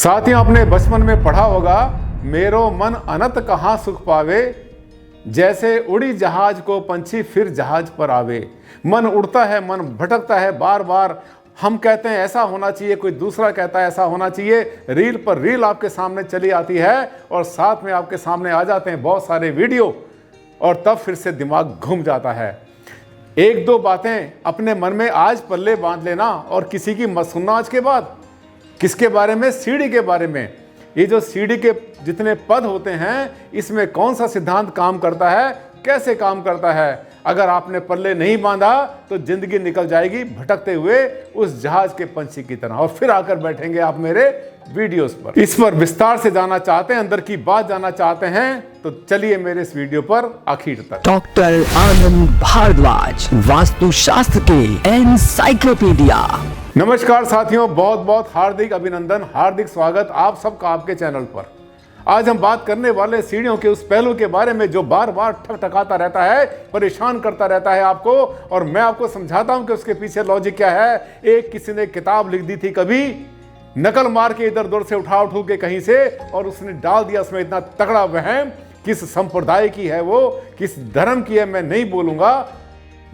साथियों, आपने बचपन में पढ़ा होगा, मेरो मन अनंत कहाँ सुख पावे, जैसे उड़ी जहाज को पंछी फिर जहाज पर आवे। मन उड़ता है, मन भटकता है बार बार। हम कहते हैं ऐसा होना चाहिए, कोई दूसरा कहता है ऐसा होना चाहिए। रील पर रील आपके सामने चली आती है और साथ में आपके सामने आ जाते हैं बहुत सारे वीडियो, और तब फिर से दिमाग घूम जाता है। एक दो बातें अपने मन में आज पल्ले बांध लेना और किसी की मत सुनना आज के बाद। किसके बारे में? सीढ़ी के बारे में। ये जो सीढ़ी के जितने पद होते हैं, इसमें कौन सा सिद्धांत काम करता है, कैसे काम करता है। अगर आपने पल्ले नहीं बांधा तो जिंदगी निकल जाएगी भटकते हुए उस जहाज के पंछी की तरह, और फिर आकर बैठेंगे आप मेरे वीडियोस पर। इस पर विस्तार से जाना चाहते हैं, अंदर की बात जानना चाहते हैं, तो चलिए मेरे इस वीडियो पर आखिर तक। डॉक्टर आनंद भारद्वाज, वास्तुशास्त्र के एनसाइक्लोपीडिया। नमस्कार साथियों, बहुत बहुत हार्दिक अभिनंदन, हार्दिक स्वागत आप सबका आपके चैनल पर। आज हम बात करने वाले सीढ़ियों के उस पहलू के बारे में जो बार बार ठकठकाता रहता है, परेशान करता रहता है आपको, और मैं आपको समझाता हूं कि उसके पीछे लॉजिक क्या है। एक किसी ने किताब लिख दी थी कभी, नकल मार के इधर उधर से उठा के कहीं से, और उसने डाल दिया उसमें इतना तगड़ा वहम। किस संप्रदाय की है वो, किस धर्म की है मैं नहीं बोलूंगा,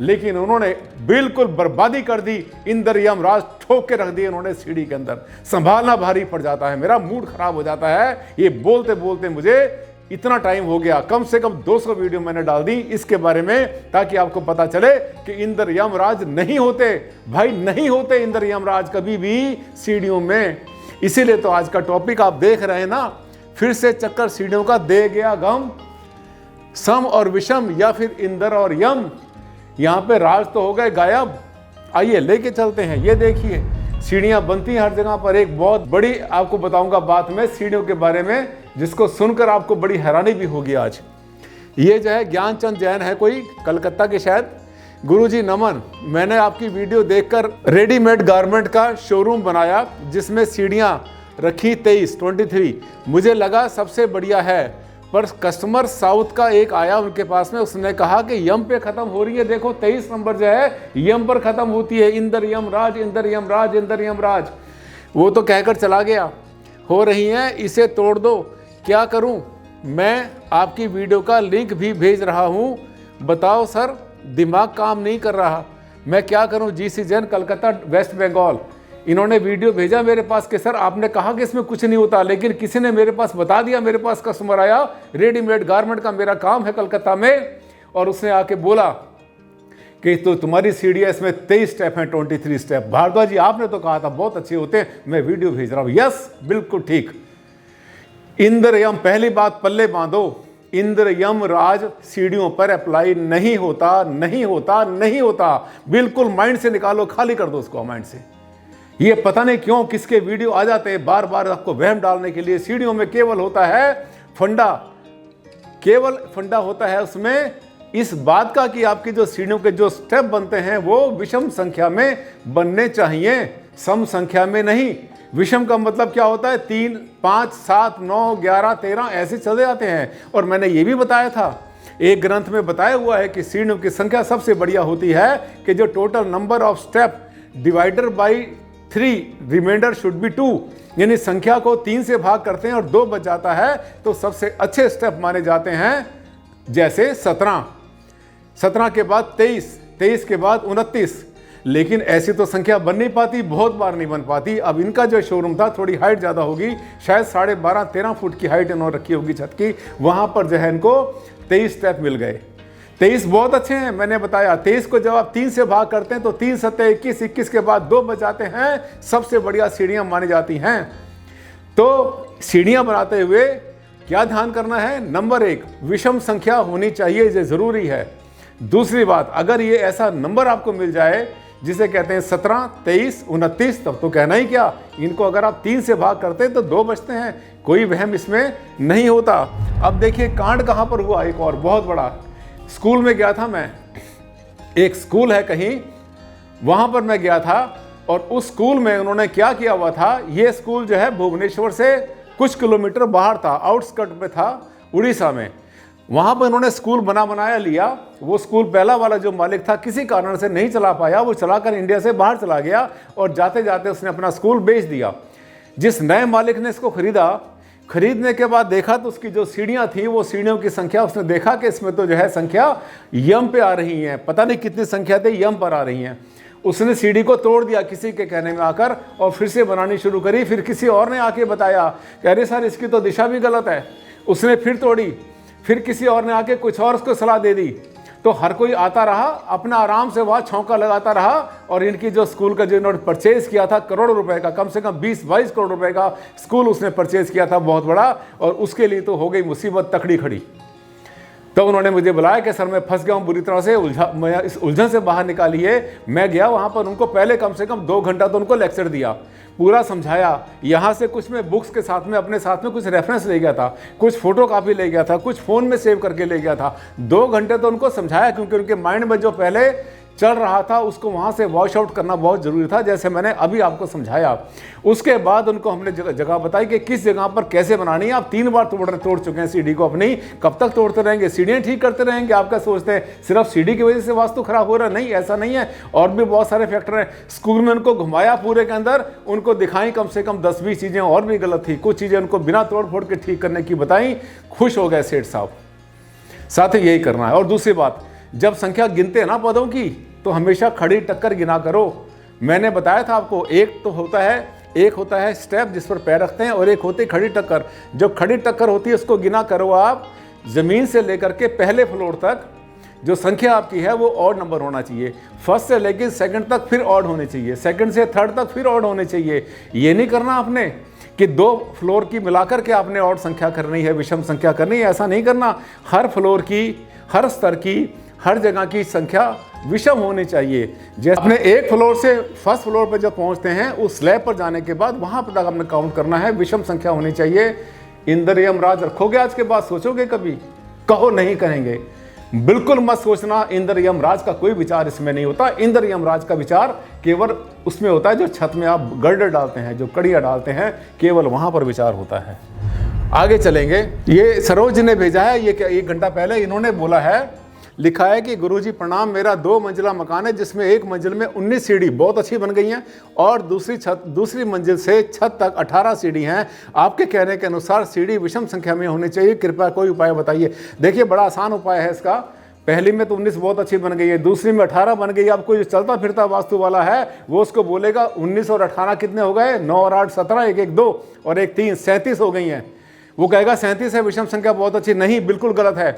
लेकिन उन्होंने बिल्कुल बर्बादी कर दी। इंद्र यमराज ठोक के रख दिए उन्होंने सीढ़ी के अंदर। संभालना भारी पड़ जाता है, मेरा मूड खराब हो जाता है ये बोलते बोलते। मुझे इतना टाइम हो गया, कम से कम 200 वीडियो मैंने डाल दी इसके बारे में, ताकि आपको पता चले कि इंद्र यमराज नहीं होते भाई, नहीं होते इंद्र यमराज कभी भी सीढ़ियों में। इसीलिए तो आज का टॉपिक आप देख रहे हैं ना, फिर से चक्कर सीढ़ियों का दे गया गम। सम और विषम या फिर इंद्र और यम, यहाँ पे राज तो हो गए गायब। आइए लेके चलते हैं। ये देखिए सीढ़ियाँ बनती हैं हर जगह पर। एक बहुत बड़ी आपको बताऊंगा बात मैं सीढ़ियों के बारे में, जिसको सुनकर आपको बड़ी हैरानी भी होगी आज। ये जो है ज्ञानचंद जैन है कोई कलकत्ता के शायद। गुरुजी नमन, मैंने आपकी वीडियो देखकर रेडीमेड गारमेंट का शोरूम बनाया जिसमें सीढ़ियाँ रखी 23 मुझे लगा सबसे बढ़िया है, पर कस्टमर साउथ का एक आया उनके पास में, उसने कहा कि यम पे खत्म हो रही है। देखो 23 नंबर जो है यम पर खत्म होती है। इंद्र यमराज, इंद्र यमराज, इंद्र यमराज। वो तो कहकर चला गया। हो रही है, इसे तोड़ दो। क्या करूं? मैं आपकी वीडियो का लिंक भी भेज रहा हूं। बताओ सर, दिमाग काम नहीं कर रहा, मैं क्या करूं? GC Jain, Calcutta, West Bengal. इन्होंने वीडियो भेजा मेरे पास कि सर आपने कहा कि इसमें कुछ नहीं होता, लेकिन किसी ने मेरे पास बता दिया। मेरे पास कस्टमर आया, रेडीमेड गारमेंट का मेरा काम है कलकत्ता में, और उसने आके बोला कि तो तुम्हारी सीढ़ियाँ इसमें 23 स्टेप हैं, 23 स्टेप। भारद्वाज जी आपने तो कहा था बहुत अच्छे होते हैं, मैं वीडियो भेज रहा हूँ। यस, बिल्कुल ठीक। इंद्र यम, पहली बात पल्ले बांधो, इंद्र यम राज सीढ़ियों पर अप्लाई नहीं होता, नहीं होता, नहीं होता। बिल्कुल माइंड से निकालो, खाली कर दो उसको माइंड से। ये पता नहीं क्यों किसके वीडियो आ जाते हैं बार बार आपको वहम डालने के लिए। सीढ़ियों में केवल होता है फंडा, केवल फंडा होता है उसमें इस बात का कि आपकी जो सीढ़ियों के जो स्टेप बनते हैं वो विषम संख्या में बनने चाहिए, सम संख्या में नहीं। विषम का मतलब क्या होता है? 3, 5, 7, 9, 11, 13 ऐसे चले जाते हैं। और मैंने ये भी बताया था, एक ग्रंथ में बताया हुआ है कि सीढ़ियों की संख्या सबसे बढ़िया होती है कि जो total number of step divider by 3 reminder should be 2, यानी संख्या को 3 से भाग करते हैं और 2 बच जाता है तो सबसे अच्छे स्टेप माने जाते हैं। जैसे 17 के बाद 23 के बाद 29। लेकिन ऐसी तो संख्या बन नहीं पाती, बहुत बार नहीं बन पाती। अब इनका जो शोरूम था थोड़ी हाइट ज़्यादा होगी, शायद 12.5-13 फुट की हाइट इन्होंने रखी होगी छत की। वहाँ पर जो है इनको 23 स्टेप मिल गए। 23 बहुत अच्छे हैं, मैंने बताया। 23 को जब आप 3 से भाग करते हैं तो 3 सत्ते 21, 21 के बाद 2 बच जाते हैं, सबसे बढ़िया सीढ़ियाँ मानी जाती हैं। तो सीढ़ियाँ बनाते हुए क्या ध्यान करना है? नंबर 1, विषम संख्या होनी चाहिए, ये ज़रूरी है। दूसरी बात, अगर ये ऐसा नंबर आपको मिल जाए जिसे कहते हैं 17, 23, 29, तब तो कहना ही क्या। इनको अगर आप 3 से भाग करते हैं तो 2 बचते हैं, कोई वहम इसमें नहीं होता। अब देखिए कांड कहाँ पर हुआ, एक और बहुत बड़ा। स्कूल में गया था मैं, एक स्कूल है कहीं, वहाँ पर मैं गया था, और उस स्कूल में उन्होंने क्या किया हुआ था। ये स्कूल जो है भुवनेश्वर से कुछ किलोमीटर बाहर था, आउटस्कर्ट में था, उड़ीसा में। वहाँ पर उन्होंने स्कूल बनाया लिया। वो स्कूल पहला वाला जो मालिक था किसी कारण से नहीं चला पाया, वो चलाकर इंडिया से बाहर चला गया, और जाते जाते उसने अपना स्कूल बेच दिया। जिस नए मालिक ने इसको खरीदा, खरीदने के बाद देखा तो उसकी जो सीढ़ियां थी, वो सीढ़ियों की संख्या उसने देखा कि इसमें तो जो है संख्या यम पे आ रही है, पता नहीं कितनी संख्या थे यम पर आ रही हैं। उसने सीढ़ी को तोड़ दिया किसी के कहने में आकर और फिर से बनानी शुरू करी। फिर किसी और ने आके बताया कि अरे सर इसकी तो दिशा भी गलत है, उसने फिर तोड़ी। फिर किसी और ने आके कुछ और उसको सलाह दे दी। तो हर कोई आता रहा, अपना आराम से वहाँ छौंका लगाता रहा। और इनकी जो स्कूल का जो इन्होंने परचेज किया था करोड़ों रुपए का, कम से कम 20-22 करोड़ रुपए का स्कूल उसने परचेज किया था, बहुत बड़ा। और उसके लिए तो हो गई मुसीबत तकड़ी खड़ी। तो उन्होंने मुझे बुलाया कि सर मैं फंस गया हूँ बुरी तरह से, मैं इस उलझन से बाहर निकालिए। मैं गया वहाँ पर, उनको पहले कम से कम 2 घंटा तो उनको लेक्चर दिया, पूरा समझाया। यहाँ से कुछ मैं बुक्स के साथ में अपने साथ में कुछ रेफरेंस ले गया था, कुछ फोटो कापी ले गया था, कुछ फ़ोन में सेव करके ले गया था। 2 घंटे तो उनको समझाया, क्योंकि उनके माइंड में जो पहले चल रहा था उसको वहाँ से वॉश आउट करना बहुत ज़रूरी था, जैसे मैंने अभी आपको समझाया। उसके बाद उनको हमने जगह बताई कि किस जगह पर कैसे बनानी है। आप 3 बार तोड़ चुके हैं सीढ़ी को अपनी, कब तक तोड़ते रहेंगे? सीढ़ियाँ ठीक करते रहेंगे? आप क्या सोचते हैं सिर्फ सीढ़ी की वजह से वास्तु खराब हो रहा है? नहीं, ऐसा नहीं है, और भी बहुत सारे फैक्टर हैं। स्कूल में उनको घुमाया पूरे के अंदर, उनको दिखाई कम से कम 10-20 चीज़ें और भी गलत थी, कुछ चीज़ें उनको बिना तोड़ फोड़ के ठीक करने की बताई। खुश हो गए सेठ साहब। साथ ही यही करना है। और दूसरी बात, जब संख्या गिनते हैं ना पदों की, तो हमेशा खड़ी टक्कर गिना करो। मैंने बताया था आपको, एक होता है स्टेप जिस पर पैर रखते हैं, और एक होती है खड़ी टक्कर। जो खड़ी टक्कर होती है उसको गिना करो आप। ज़मीन से लेकर के पहले फ्लोर तक जो संख्या आपकी है वो ऑड नंबर होना चाहिए। फर्स्ट से लेकर सेकंड तक फिर ऑड होने चाहिए, सेकंड से थर्ड तक फिर ऑड होने चाहिए। ये नहीं करना आपने कि 2 फ्लोर की मिलाकर के आपने ऑड संख्या करनी है, विषम संख्या करनी है, ऐसा नहीं करना। हर फ्लोर की, हर स्तर की, हर जगह की संख्या विषम होनी चाहिए। जैसे अपने एक फ्लोर से फर्स्ट फ्लोर पर जब पहुंचते हैं, उस स्लैब पर जाने के बाद वहां पर तक आपने काउंट करना है, विषम संख्या होनी चाहिए। इंद्र यमराज रखोगे आज के बाद? सोचोगे कभी? कहो नहीं कहेंगे। बिल्कुल मत सोचना, इंद्र यमराज का कोई विचार इसमें नहीं होता। इंद्र यमराज का विचार केवल उसमें होता है जो छत में आप गर्डर डालते हैं, जो कड़िया डालते हैं, केवल वहां पर विचार होता है। आगे चलेंगे। ये सरोज ने भेजा है, ये क्या 1 घंटा पहले इन्होंने बोला है, लिखा है कि गुरुजी प्रणाम, मेरा 2 मंजिला मकान है जिसमें एक मंजिल में 19 सीढ़ी बहुत अच्छी बन गई हैं, और दूसरी मंजिल से छत तक 18 सीढ़ी हैं। आपके कहने के अनुसार सीढ़ी विषम संख्या में होनी चाहिए, कृपया कोई उपाय बताइए। देखिए, बड़ा आसान उपाय है इसका। पहली में तो 19 बहुत अच्छी बन गई है, दूसरी में 18 बन गई। अब कोई जो चलता फिरता वास्तु वाला है वो उसको बोलेगा 19 और 18 कितने हो गए? 9 और 8 17, 1 1 2 और 1 3, 37 हो गई हैं। वो कहेगा 37 है, विषम संख्या बहुत अच्छी। नहीं, बिल्कुल गलत है।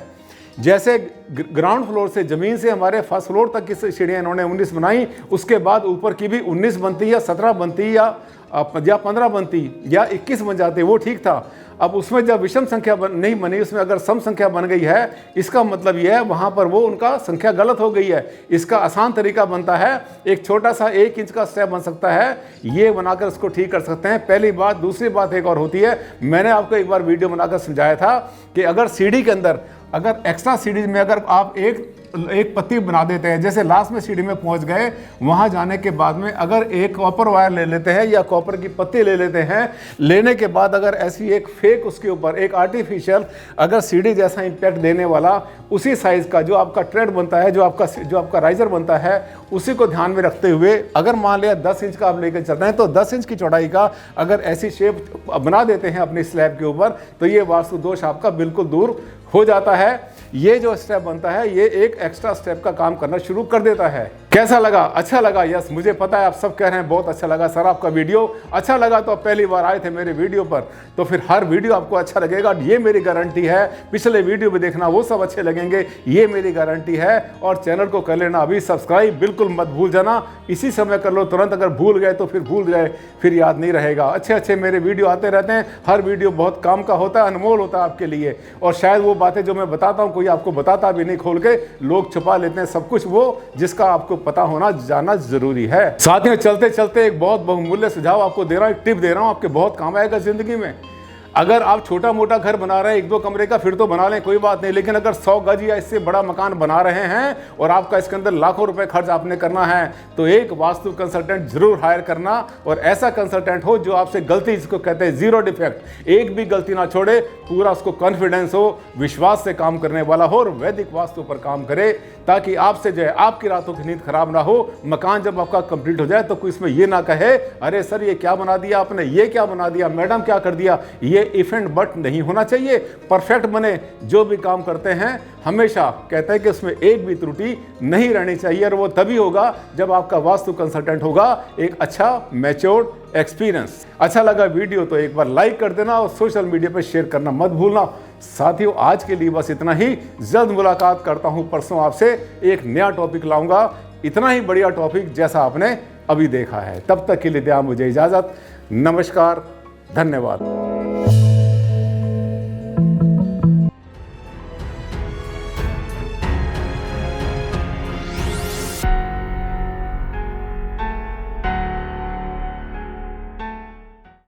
जैसे ग्राउंड फ्लोर से, जमीन से हमारे फर्स्ट फ्लोर तक की सीढ़ियाँ इन्होंने 19 बनाई, उसके बाद ऊपर की भी 19 बनती या 17 बनती या 15 बनती या 21 बन जाते, वो ठीक था। अब उसमें जब विषम संख्या नहीं बनी, उसमें अगर सम संख्या बन गई है, इसका मतलब यह है वहाँ पर वो उनका संख्या गलत हो गई है। इसका आसान तरीका बनता है, एक छोटा सा 1 इंच का स्टेप बन सकता है, ये बनाकर उसको ठीक कर सकते हैं। पहली बात। दूसरी बात एक और होती है, मैंने आपको एक बार वीडियो बनाकर समझाया था कि अगर सीढ़ी के अंदर, अगर एक्स्ट्रा सीढ़ी में अगर आप एक पत्ती बना देते हैं, जैसे लास्ट में सीढ़ी में पहुंच गए, वहां जाने के बाद में अगर एक कॉपर वायर ले लेते हैं या कॉपर की पत्ती ले लेते हैं, लेने के बाद अगर ऐसी एक फेक उसके ऊपर एक आर्टिफिशियल अगर सीढ़ी जैसा इम्पैक्ट देने वाला उसी साइज का जो आपका ट्रेड बनता है, जो आपका राइजर बनता है, उसी को ध्यान में रखते हुए अगर मान लिया 10 इंच का आप लेकर चलते हैं, तो 10 इंच की चौड़ाई का अगर ऐसी शेप बना देते हैं अपनी स्लैब के ऊपर, तो ये वास्तु दोष आपका बिल्कुल दूर हो जाता है। ये जो स्टेप बनता है, ये एक एक्स्ट्रा स्टेप का काम करना शुरू कर देता है। कैसा लगा? अच्छा लगा? यस, मुझे पता है आप सब कह रहे हैं बहुत अच्छा लगा सर आपका वीडियो। अच्छा लगा तो आप पहली बार आए थे मेरे वीडियो पर, तो फिर हर वीडियो आपको अच्छा लगेगा, ये मेरी गारंटी है। पिछले वीडियो भी देखना, वो सब अच्छे लगेंगे, ये मेरी गारंटी है। और चैनल को कर लेना अभी सब्सक्राइब, बिल्कुल मत भूल जाना, इसी समय कर लो तुरंत। अगर भूल गए तो फिर भूल गए, फिर याद नहीं रहेगा। अच्छे मेरे वीडियो आते रहते हैं, हर वीडियो बहुत काम का होता है, अनमोल होता है आपके लिए। और शायद वो बातें जो मैं बताता हूँ कोई आपको बताता भी नहीं, खोल के लोग छुपा लेते हैं सब कुछ, वो जिसका आपको पता होना जाना जरूरी है। साथियों, चलते चलते एक बहुत बहुमूल्य सुझाव आपको दे रहा हूं, एक टिप दे रहा हूं, आपके बहुत काम आएगा जिंदगी में। अगर आप छोटा मोटा घर बना रहे हैं 1-2 कमरे का, फिर तो बना लें, कोई बात नहीं। लेकिन अगर 100 गज या इससे बड़ा मकान बना रहे हैं और आपका इसके अंदर लाखों रुपए खर्च आपने करना है, तो एक वास्तु कंसल्टेंट जरूर हायर करना। और ऐसा कंसल्टेंट हो जो आपसे गलती, जिसको कहते हैं 0 डिफेक्ट, एक भी गलती ना छोड़े, पूरा उसको कॉन्फिडेंस हो, विश्वास से काम करने वाला हो और वैदिक वास्तु पर काम करे। ताकि आपसे जो है आपकी रातों की नींद खराब ना हो। मकान जब आपका कंप्लीट हो जाए तो कोई इसमें ये ना कहे अरे सर ये क्या बना दिया आपने, ये क्या बना दिया, मैडम क्या कर दिया। ये इफ एंड बट नहीं होना चाहिए। परफेक्ट बने जो भी काम करते हैं हमेशा कहते हैं कि उसमें एक भी त्रुटि नहीं रहनी चाहिए, और वो तभी होगा जब आपका वास्तु कंसल्टेंट होगा एक अच्छा मैच्योर्ड एक्सपीरियंस। अच्छा लगा वीडियो तो एक बार लाइक कर देना और सोशल मीडिया पर शेयर करना मत भूलना। साथियों आज के लिए बस इतना ही। जल्द मुलाकात करता हूं परसों आपसे, एक नया टॉपिक लाऊंगा, इतना ही बढ़िया टॉपिक जैसा आपने अभी देखा है। तब तक के लिए दिया मुझे इजाजत। नमस्कार, धन्यवाद।